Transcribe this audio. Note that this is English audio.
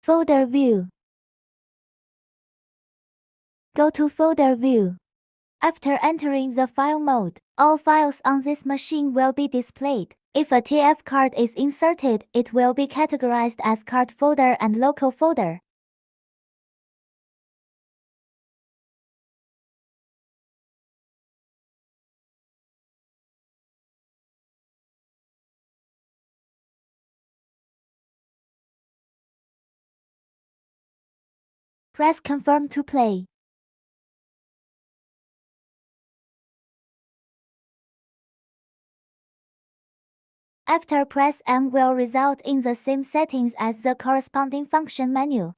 Folder view. Go to Folder view. After entering the file mode, all files on this machine will be displayed. If a TF card is inserted, it will be categorized as card folder and local folder. Press Confirm to play. After press M will result in the same settings as the corresponding function menu.